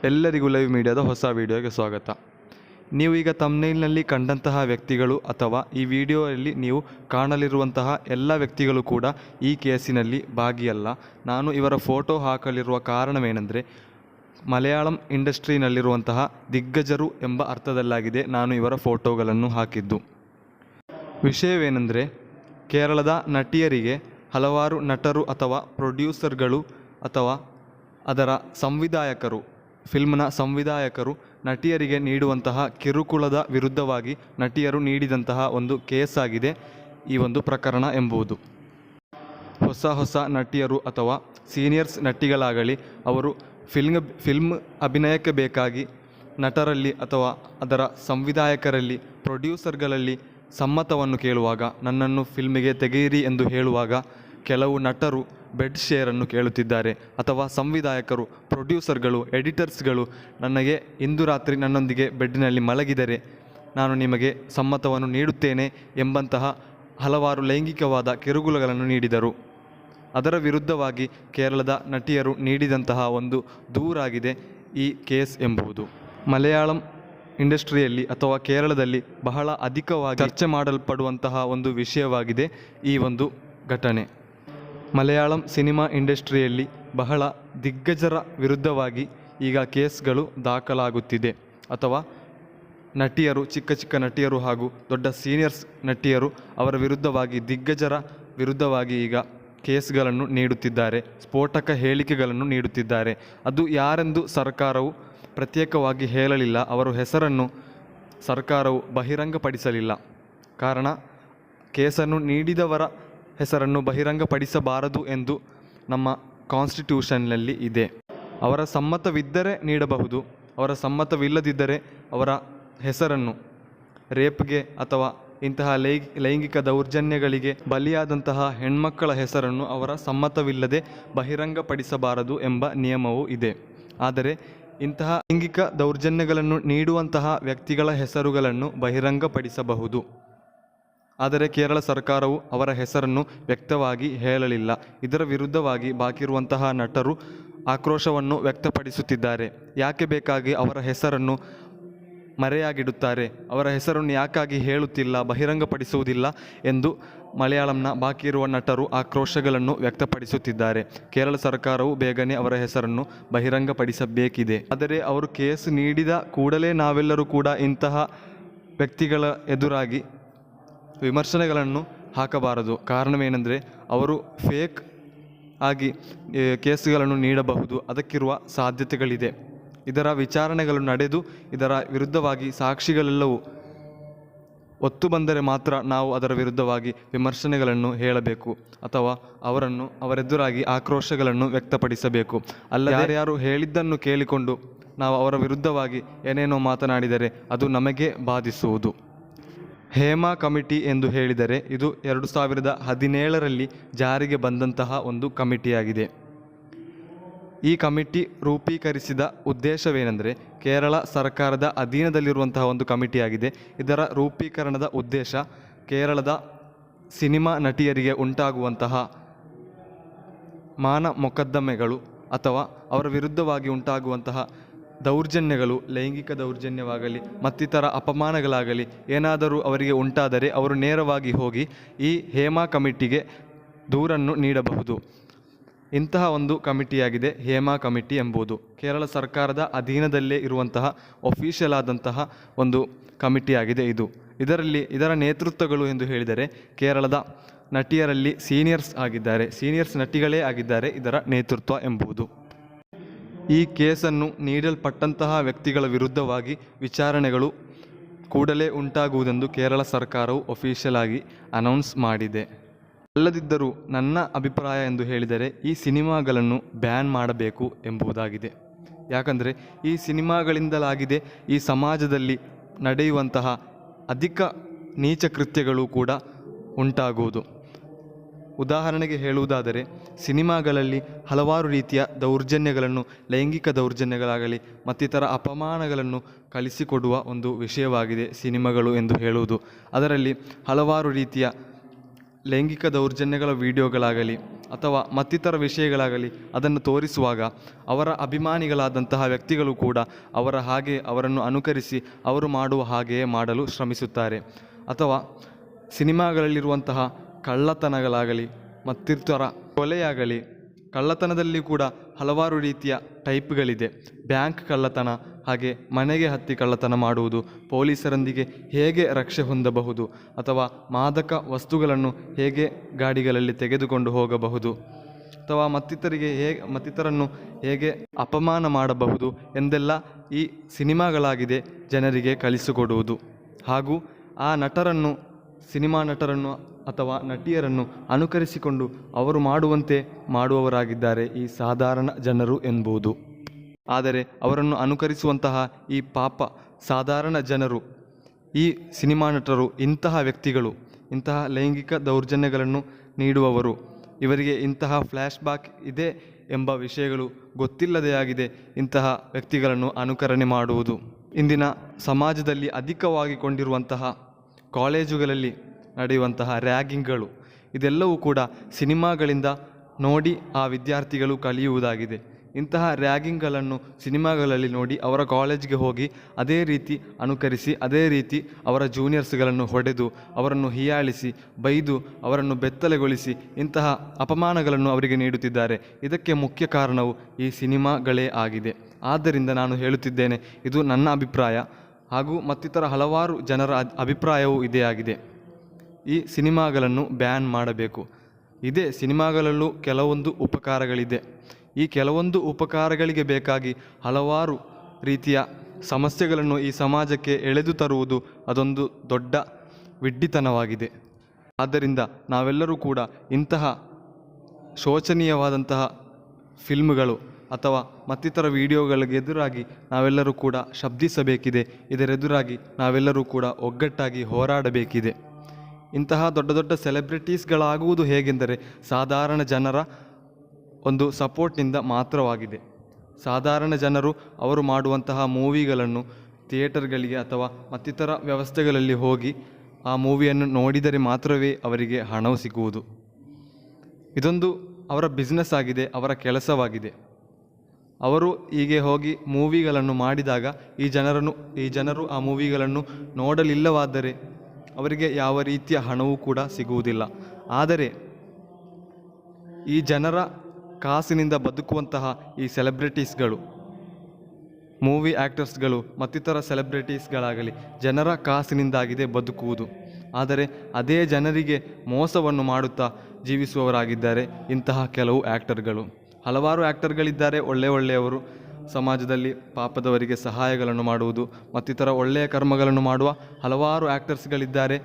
ಎಲ್ಲರಿಗೂ ಲೈವ್ ಮೀಡಿಯಾದ ಹೊಸ ವಿಡಿಯೋಗೆ ಸ್ವಾಗತ. ನೀವು ಈಗ ಥಂಬ್ನೇಲ್ನಲ್ಲಿ ಕಂಡಂತಹ ವ್ಯಕ್ತಿಗಳು ಅಥವಾ ಈ ವಿಡಿಯೋದಲ್ಲಿ ನೀವು ಕಾಣಲಿರುವಂತಹ ಎಲ್ಲ ವ್ಯಕ್ತಿಗಳು ಕೂಡ ಈ ಕೇಸಿನಲ್ಲಿ ಭಾಗಿಯಲ್ಲ. ನಾನು ಇವರ ಫೋಟೋ ಹಾಕಲಿರುವ ಕಾರಣವೇನೆಂದರೆ, ಮಲಯಾಳಂ ಇಂಡಸ್ಟ್ರಿನಲ್ಲಿರುವಂತಹ ದಿಗ್ಗಜರು ಎಂಬ ಅರ್ಥದಲ್ಲಾಗಿದೆ ನಾನು ಇವರ ಫೋಟೋಗಳನ್ನು ಹಾಕಿದ್ದು. ವಿಷಯವೇನೆಂದರೆ, ಕೇರಳದ ನಟಿಯರಿಗೆ ಹಲವಾರು ನಟರು ಅಥವಾ ಪ್ರೊಡ್ಯೂಸರ್ಗಳು ಅಥವಾ ಅದರ ಸಂವಿಧಾಯಕರು, ಫಿಲ್ಮ್ನ ಸಂವಿಧಾಯಕರು ನಟಿಯರಿಗೆ ನೀಡುವಂತಹ ಕಿರುಕುಳದ ವಿರುದ್ಧವಾಗಿ ನಟಿಯರು ನೀಡಿದಂತಹ ಒಂದು ಕೇಸಾಗಿದೆ ಈ ಒಂದು ಪ್ರಕರಣ ಎಂಬುದು. ಹೊಸ ನಟಿಯರು ಅಥವಾ ಸೀನಿಯರ್ಸ್ ನಟಿಗಳಾಗಲಿ ಅವರು ಫಿಲ್ಮ್ ಅಭಿನಯಕ್ಕೆ ಬೇಕಾಗಿ ನಟರಲ್ಲಿ ಅಥವಾ ಅದರ ಸಂವಿಧಾಯಕರಲ್ಲಿ, ಪ್ರೊಡ್ಯೂಸರ್ಗಳಲ್ಲಿ ಸಮ್ಮತವನ್ನು ಕೇಳುವಾಗ, ನನ್ನನ್ನು ಫಿಲ್ಮಿಗೆ ತೆಗೆಯಿರಿ ಎಂದು ಹೇಳುವಾಗ ಕೆಲವು ನಟರು ಬೆಡ್ ಶೇರನ್ನು ಕೇಳುತ್ತಿದ್ದಾರೆ. ಅಥವಾ ಸಂವಿಧಾಯಕರು, ಪ್ರೊಡ್ಯೂಸರ್ಗಳು, ಎಡಿಟರ್ಸ್ಗಳು ನನಗೆ ಇಂದು ರಾತ್ರಿ ನನ್ನೊಂದಿಗೆ ಬೆಡ್ಡಿನಲ್ಲಿ ಮಲಗಿದರೆ ನಾನು ನಿಮಗೆ ಸಮ್ಮತವನ್ನು ನೀಡುತ್ತೇನೆ ಎಂಬಂತಹ ಹಲವಾರು ಲೈಂಗಿಕವಾದ ಕಿರುಕುಳಗಳನ್ನು ನೀಡಿದರು. ಅದರ ವಿರುದ್ಧವಾಗಿ ಕೇರಳದ ನಟಿಯರು ನೀಡಿದಂತಹ ಒಂದು ದೂರಾಗಿದೆ ಈ ಕೇಸ್ ಎಂಬುದು. ಮಲಯಾಳಂ ಇಂಡಸ್ಟ್ರಿಯಲ್ಲಿ ಅಥವಾ ಕೇರಳದಲ್ಲಿ ಬಹಳ ಅಧಿಕವಾಗಿ ಚರ್ಚೆ ಮಾಡಲ್ಪಡುವಂತಹ ಒಂದು ವಿಷಯವಾಗಿದೆ ಈ ಒಂದು ಘಟನೆ. ಮಲಯಾಳಂ ಸಿನಿಮಾ ಇಂಡಸ್ಟ್ರಿಯಲ್ಲಿ ಬಹಳ ದಿಗ್ಗಜರ ವಿರುದ್ಧವಾಗಿ ಈಗ ಕೇಸ್ಗಳು ದಾಖಲಾಗುತ್ತಿದೆ. ಅಥವಾ ನಟಿಯರು, ಚಿಕ್ಕ ನಟಿಯರು ಹಾಗೂ ದೊಡ್ಡ ಸೀನಿಯರ್ಸ್ ನಟಿಯರು ಅವರ ವಿರುದ್ಧವಾಗಿ, ದಿಗ್ಗಜರ ವಿರುದ್ಧವಾಗಿ ಈಗ ಕೇಸ್ಗಳನ್ನು ನೀಡುತ್ತಿದ್ದಾರೆ, ಸ್ಫೋಟಕ ಹೇಳಿಕೆಗಳನ್ನು ನೀಡುತ್ತಿದ್ದಾರೆ. ಅದು ಯಾರೆಂದು ಸರ್ಕಾರವು ಪ್ರತ್ಯೇಕವಾಗಿ ಹೇಳಲಿಲ್ಲ. ಅವರ ಹೆಸರನ್ನು ಸರ್ಕಾರವು ಬಹಿರಂಗಪಡಿಸಲಿಲ್ಲ. ಕಾರಣ, ಕೇಸನ್ನು ನೀಡಿದವರ ಹೆಸರನ್ನು ಬಹಿರಂಗಪಡಿಸಬಾರದು ಎಂದು ನಮ್ಮ ಕಾನ್ಸ್ಟಿಟ್ಯೂಷನ್ನಲ್ಲಿ ಇದೆ. ಅವರ ಸಮ್ಮತವಿದ್ದರೆ ನೀಡಬಹುದು, ಅವರ ಸಮ್ಮತವಿಲ್ಲದಿದ್ದರೆ ಅವರ ಹೆಸರನ್ನು, ರೇಪ್ಗೆ ಅಥವಾ ಇಂತಹ ಲೈಂಗಿಕ ದೌರ್ಜನ್ಯಗಳಿಗೆ ಬಲಿಯಾದಂತಹ ಹೆಣ್ಮಕ್ಕಳ ಹೆಸರನ್ನು ಅವರ ಸಮ್ಮತವಿಲ್ಲದೆ ಬಹಿರಂಗಪಡಿಸಬಾರದು ಎಂಬ ನಿಯಮವೂ ಇದೆ. ಆದರೆ ಇಂತಹ ಲೈಂಗಿಕ ದೌರ್ಜನ್ಯಗಳನ್ನು ನೀಡುವಂತಹ ವ್ಯಕ್ತಿಗಳ ಹೆಸರುಗಳನ್ನು ಬಹಿರಂಗಪಡಿಸಬಹುದು. ಆದರೆ ಕೇರಳ ಸರ್ಕಾರವು ಅವರ ಹೆಸರನ್ನು ವ್ಯಕ್ತವಾಗಿ ಹೇಳಲಿಲ್ಲ. ಇದರ ವಿರುದ್ಧವಾಗಿ ಬಾಕಿ ಇರುವಂತಹ ನಟರು ಆಕ್ರೋಶವನ್ನು ವ್ಯಕ್ತಪಡಿಸುತ್ತಿದ್ದಾರೆ. ಯಾಕೆ ಬೇಕಾಗಿ ಅವರ ಹೆಸರನ್ನು ಮರೆಯಾಗಿಡುತ್ತಾರೆ, ಅವರ ಹೆಸರನ್ನು ಯಾಕಾಗಿ ಹೇಳುತ್ತಿಲ್ಲ, ಬಹಿರಂಗಪಡಿಸುವುದಿಲ್ಲ ಎಂದು ಮಲಯಾಳಂನ ಬಾಕಿ ಇರುವ ನಟರು ಆಕ್ರೋಶಗಳನ್ನು ವ್ಯಕ್ತಪಡಿಸುತ್ತಿದ್ದಾರೆ. ಕೇರಳ ಸರ್ಕಾರವು ಬೇಗನೆ ಅವರ ಹೆಸರನ್ನು ಬಹಿರಂಗಪಡಿಸಬೇಕಿದೆ. ಆದರೆ ಅವರು ಕೇಸ್ ನೀಡಿದ ಕೂಡಲೇ ನಾವೆಲ್ಲರೂ ಕೂಡ ಇಂತಹ ವ್ಯಕ್ತಿಗಳ ಎದುರಾಗಿ ವಿಮರ್ಶನೆಗಳನ್ನು ಹಾಕಬಾರದು. ಕಾರಣವೇನೆಂದರೆ, ಅವರು ಫೇಕ್ ಆಗಿ ಕೇಸುಗಳನ್ನು ನೀಡಬಹುದು, ಅದಕ್ಕಿರುವ ಸಾಧ್ಯತೆಗಳಿದೆ. ಇದರ ವಿಚಾರಣೆಗಳು ನಡೆದು ಇದರ ವಿರುದ್ಧವಾಗಿ ಸಾಕ್ಷಿಗಳೆಲ್ಲವೂ ಒತ್ತು ಬಂದರೆ ಮಾತ್ರ ನಾವು ಅದರ ವಿರುದ್ಧವಾಗಿ ವಿಮರ್ಶನೆಗಳನ್ನು ಹೇಳಬೇಕು ಅಥವಾ ಅವರೆದುರಾಗಿ ಆಕ್ರೋಶಗಳನ್ನು ವ್ಯಕ್ತಪಡಿಸಬೇಕು. ಅಲ್ಲ ಯಾರು ಹೇಳಿದ್ದನ್ನು ಕೇಳಿಕೊಂಡು ನಾವು ಅವರ ವಿರುದ್ಧವಾಗಿ ಏನೇನೋ ಮಾತನಾಡಿದರೆ ಅದು ನಮಗೆ ಬಾಧಿಸುವುದು. ಹೇಮಾ ಕಮಿಟಿ ಎಂದು ಹೇಳಿದರೆ ಇದು 2017ರಲ್ಲಿ ಜಾರಿಗೆ ಬಂದಂತಹ ಒಂದು ಕಮಿಟಿಯಾಗಿದೆ. ಈ ಕಮಿಟಿ ರೂಪೀಕರಿಸಿದ ಉದ್ದೇಶವೇನೆಂದರೆ, ಕೇರಳ ಸರ್ಕಾರದ ಅಧೀನದಲ್ಲಿರುವಂತಹ ಒಂದು ಕಮಿಟಿಯಾಗಿದೆ. ಇದರ ರೂಪೀಕರಣದ ಉದ್ದೇಶ ಕೇರಳದ ಸಿನಿಮಾ ನಟಿಯರಿಗೆ ಉಂಟಾಗುವಂತಹ ಮಾನ ಮೊಕದ್ದಮೆಗಳು ಅಥವಾ ಅವರ ವಿರುದ್ಧವಾಗಿ ಉಂಟಾಗುವಂತಹ ದೌರ್ಜನ್ಯಗಳು, ಲೈಂಗಿಕ ದೌರ್ಜನ್ಯವಾಗಲಿ ಮತ್ತಿತರ ಅಪಮಾನಗಳಾಗಲಿ ಏನಾದರೂ ಅವರಿಗೆ ಉಂಟಾದರೆ ಅವರು ನೇರವಾಗಿ ಹೋಗಿ ಈ ಹೇಮಾ ಕಮಿಟಿಗೆ ದೂರನ್ನು ನೀಡಬಹುದು. ಇಂತಹ ಒಂದು ಕಮಿಟಿಯಾಗಿದೆ ಹೇಮಾ ಕಮಿಟಿ ಎಂಬುದು. ಕೇರಳ ಸರ್ಕಾರದ ಅಧೀನದಲ್ಲೇ ಇರುವಂತಹ ಒಫಿಷಿಯಲ್ ಆದಂತಹ ಒಂದು ಕಮಿಟಿಯಾಗಿದೆ ಇದು. ಇದರ ನೇತೃತ್ವಗಳು ಎಂದು ಹೇಳಿದರೆ ಕೇರಳದ ನಟಿಯರಲ್ಲಿ ಸೀನಿಯರ್ಸ್ ನಟಿಗಳೇ ಆಗಿದ್ದಾರೆ ಇದರ ನೇತೃತ್ವ ಎಂಬುದು. ಈ ಕೇಸನ್ನು ನೀಡಲ್ಪಟ್ಟಂತಹ ವ್ಯಕ್ತಿಗಳ ವಿರುದ್ಧವಾಗಿ ವಿಚಾರಣೆಗಳು ಕೂಡಲೇ ಉಂಟಾಗುವುದೆಂದು ಕೇರಳ ಸರ್ಕಾರವು ಒಫಿಷಿಯಲ್ ಆಗಿ ಅನೌನ್ಸ್ ಮಾಡಿದೆ. ಅಲ್ಲದಿದ್ದರೂ ನನ್ನ ಅಭಿಪ್ರಾಯ ಎಂದು ಹೇಳಿದರೆ ಈ ಸಿನಿಮಾಗಳನ್ನು ಬ್ಯಾನ್ ಮಾಡಬೇಕು ಎಂಬುದಾಗಿದೆ. ಯಾಕಂದರೆ ಈ ಸಿನಿಮಾಗಳಿಂದಲಾಗಿದೆ ಈ ಸಮಾಜದಲ್ಲಿ ನಡೆಯುವಂತಹ ಅಧಿಕ ನೀಚ ಕೃತ್ಯಗಳು ಕೂಡ ಉಂಟಾಗುವುದು. ಉದಾಹರಣೆಗೆ ಹೇಳುವುದಾದರೆ, ಸಿನಿಮಾಗಳಲ್ಲಿ ಹಲವಾರು ರೀತಿಯ ದೌರ್ಜನ್ಯಗಳನ್ನು, ಲೈಂಗಿಕ ದೌರ್ಜನ್ಯಗಳಾಗಲಿ ಮತ್ತಿತರ ಅಪಮಾನಗಳನ್ನು ಕಲಿಸಿಕೊಡುವ ಒಂದು ವಿಷಯವಾಗಿದೆ ಸಿನಿಮಾಗಳು ಎಂದು ಹೇಳುವುದು. ಅದರಲ್ಲಿ ಹಲವಾರು ರೀತಿಯ ಲೈಂಗಿಕ ದೌರ್ಜನ್ಯಗಳ ವಿಡಿಯೋಗಳಾಗಲಿ ಅಥವಾ ಮತ್ತಿತರ ವಿಷಯಗಳಾಗಲಿ ಅದನ್ನು ತೋರಿಸುವಾಗ ಅವರ ಅಭಿಮಾನಿಗಳಾದಂತಹ ವ್ಯಕ್ತಿಗಳು ಕೂಡ ಅವರನ್ನು ಅನುಕರಿಸಿ ಅವರು ಮಾಡುವ ಹಾಗೆಯೇ ಮಾಡಲು ಶ್ರಮಿಸುತ್ತಾರೆ. ಅಥವಾ ಸಿನಿಮಾಗಳಲ್ಲಿರುವಂತಹ ಕಳ್ಳತನಗಳಾಗಲಿ ಮತ್ತಿತರ ಕೊಲೆಯಾಗಲಿ, ಕಳ್ಳತನದಲ್ಲಿ ಕೂಡ ಹಲವಾರು ರೀತಿಯ ಟೈಪ್ಗಳಿದೆ. ಬ್ಯಾಂಕ್ ಕಳ್ಳತನ, ಹಾಗೆ ಮನೆಗೆ ಹತ್ತಿ ಕಳ್ಳತನ ಮಾಡುವುದು, ಪೊಲೀಸರೊಂದಿಗೆ ಹೇಗೆ ರಕ್ಷೆ ಹೊಂದಬಹುದು, ಅಥವಾ ಮಾದಕ ವಸ್ತುಗಳನ್ನು ಹೇಗೆ ಗಾಡಿಗಳಲ್ಲಿ ತೆಗೆದುಕೊಂಡು ಹೋಗಬಹುದು, ಅಥವಾ ಮತ್ತಿತರನ್ನು ಹೇಗೆ ಅಪಮಾನ ಮಾಡಬಹುದು ಎಂದೆಲ್ಲ ಈ ಸಿನಿಮಾಗಳಾಗಿದೆ ಜನರಿಗೆ ಕಲಿಸಿಕೊಡುವುದು. ಹಾಗೂ ಆ ಸಿನಿಮಾ ನಟರನ್ನು ಅಥವಾ ನಟಿಯರನ್ನು ಅನುಕರಿಸಿಕೊಂಡು ಅವರು ಮಾಡುವಂತೆ ಮಾಡುವವರಾಗಿದ್ದಾರೆ ಈ ಸಾಧಾರಣ ಜನರು ಎಂಬುದು. ಆದರೆ ಅವರನ್ನು ಅನುಕರಿಸುವಂತಹ ಈ ಸಾಧಾರಣ ಜನರು, ಈ ಸಿನಿಮಾ ನಟರು ಇಂತಹ ವ್ಯಕ್ತಿಗಳು, ಇಂತಹ ಲೈಂಗಿಕ ದೌರ್ಜನ್ಯಗಳನ್ನು ನೀಡುವವರು, ಇವರಿಗೆ ಇಂತಹ ಫ್ಲ್ಯಾಶ್ ಬ್ಯಾಕ್ ಇದೆ ಎಂಬ ವಿಷಯಗಳು ಗೊತ್ತಿಲ್ಲದೇ ಆಗಿದೆ ಇಂತಹ ವ್ಯಕ್ತಿಗಳನ್ನು ಅನುಕರಣೆ ಮಾಡುವುದು. ಇಂದಿನ ಸಮಾಜದಲ್ಲಿ ಅಧಿಕವಾಗಿ ಕೊಂಡಿರುವಂತಹ ಕಾಲೇಜುಗಳಲ್ಲಿ ನಡೆಯುವಂತಹ ರ್ಯಾಗಿಂಗ್ಗಳು, ಇದೆಲ್ಲವೂ ಕೂಡ ಸಿನಿಮಾಗಳಿಂದ ನೋಡಿ ಆ ವಿದ್ಯಾರ್ಥಿಗಳು ಕಲಿಯುವುದಾಗಿದೆ. ಇಂತಹ ರ್ಯಾಗಿಂಗ್ಗಳನ್ನು ಸಿನಿಮಾಗಳಲ್ಲಿ ನೋಡಿ ಅವರ ಕಾಲೇಜ್ಗೆ ಹೋಗಿ ಅದೇ ರೀತಿ ಅನುಕರಿಸಿ, ಅದೇ ರೀತಿ ಅವರ ಜೂನಿಯರ್ಸ್ಗಳನ್ನು ಹೊಡೆದು, ಅವರನ್ನು ಹೀಯಾಳಿಸಿ, ಬೈದು, ಅವರನ್ನು ಬೆತ್ತಲೆಗೊಳಿಸಿ ಇಂತಹ ಅಪಮಾನಗಳನ್ನು ಅವರಿಗೆ ನೀಡುತ್ತಿದ್ದಾರೆ. ಇದಕ್ಕೆ ಮುಖ್ಯ ಕಾರಣವು ಈ ಸಿನಿಮಾಗಳೇ ಆಗಿದೆ. ಆದ್ದರಿಂದ ನಾನು ಹೇಳುತ್ತಿದ್ದೇನೆ, ಇದು ನನ್ನ ಅಭಿಪ್ರಾಯ ಹಾಗೂ ಮತ್ತಿತರ ಹಲವಾರು ಜನರ ಅಭಿಪ್ರಾಯವೂ ಇದೇ ಆಗಿದೆ. ಈ ಸಿನಿಮಾಗಳನ್ನು ಬ್ಯಾನ್ ಮಾಡಬೇಕು. ಇದೇ ಸಿನಿಮಾಗಳಲ್ಲೂ ಕೆಲವೊಂದು ಉಪಕಾರಗಳಿದೆ. ಈ ಕೆಲವೊಂದು ಉಪಕಾರಗಳಿಗೆ ಬೇಕಾಗಿ ಹಲವಾರು ರೀತಿಯ ಸಮಸ್ಯೆಗಳನ್ನು ಈ ಸಮಾಜಕ್ಕೆ ಎಳೆದು ತರುವುದು ಅದೊಂದು ದೊಡ್ಡ ವಿಡ್ಡಿತನವಾಗಿದೆ. ಆದ್ದರಿಂದ ನಾವೆಲ್ಲರೂ ಕೂಡ ಇಂತಹ ಶೋಚನೀಯವಾದಂತಹ ಫಿಲ್ಮ್ಗಳು ಅಥವಾ ಮತ್ತಿತರ ವಿಡಿಯೋಗಳಿಗೆ ಎದುರಾಗಿ ನಾವೆಲ್ಲರೂ ಕೂಡ ಶಬ್ದಿಸಬೇಕಿದೆ. ಇದರೆದುರಾಗಿ ನಾವೆಲ್ಲರೂ ಕೂಡ ಒಗ್ಗಟ್ಟಾಗಿ ಹೋರಾಡಬೇಕಿದೆ. ಇಂತಹ ದೊಡ್ಡ ದೊಡ್ಡ ಸೆಲೆಬ್ರಿಟೀಸ್ಗಳಾಗುವುದು ಹೇಗೆಂದರೆ ಸಾಧಾರಣ ಜನರ ಒಂದು ಸಪೋರ್ಟ್ನಿಂದ ಮಾತ್ರವಾಗಿದೆ. ಸಾಧಾರಣ ಜನರು ಅವರು ಮಾಡುವಂತಹ ಮೂವಿಗಳನ್ನು ಥಿಯೇಟರ್ಗಳಿಗೆ ಅಥವಾ ಮತ್ತಿತರ ವ್ಯವಸ್ಥೆಗಳಲ್ಲಿ ಹೋಗಿ ಆ ಮೂವಿಯನ್ನು ನೋಡಿದರೆ ಮಾತ್ರವೇ ಅವರಿಗೆ ಹಣವು ಸಿಗುವುದು. ಇದೊಂದು ಅವರ ಬಿಸ್ನೆಸ್ ಆಗಿದೆ, ಅವರ ಕೆಲಸವಾಗಿದೆ. ಅವರು ಹೀಗೆ ಹೋಗಿ ಮೂವಿಗಳನ್ನು ಮಾಡಿದಾಗ ಈ ಜನರು ಆ ಮೂವಿಗಳನ್ನು ನೋಡಲಿಲ್ಲವಾದರೆ ಅವರಿಗೆ ಯಾವ ರೀತಿಯ ಹಣವೂ ಕೂಡ ಸಿಗುವುದಿಲ್ಲ. ಆದರೆ ಈ ಜನರ ಕಾಸಿನಿಂದ ಬದುಕುವಂತಹ ಈ ಸೆಲೆಬ್ರಿಟೀಸ್ಗಳು, ಮೂವಿ ಆ್ಯಕ್ಟರ್ಸ್ಗಳು ಮತ್ತಿತರ ಸೆಲೆಬ್ರಿಟೀಸ್ಗಳಾಗಲಿ ಜನರ ಕಾಸಿನಿಂದಾಗಿದೆ ಬದುಕುವುದು. ಆದರೆ ಅದೇ ಜನರಿಗೆ ಮೋಸವನ್ನು ಮಾಡುತ್ತಾ ಜೀವಿಸುವವರಾಗಿದ್ದಾರೆ ಇಂತಹ ಕೆಲವು ಆ್ಯಕ್ಟರ್ಗಳು. ಹಲವಾರು ಆ್ಯಕ್ಟರ್ಗಳಿದ್ದಾರೆ ಒಳ್ಳೆಯವರು, ಸಮಾಜದಲ್ಲಿ ಪಾಪದವರಿಗೆ ಸಹಾಯಗಳನ್ನು ಮಾಡುವುದು ಮತ್ತಿತರ ಒಳ್ಳೆಯ ಕರ್ಮಗಳನ್ನು ಮಾಡುವ ಹಲವಾರು ಆ್ಯಕ್ಟರ್ಸ್ಗಳಿದ್ದಾರೆ.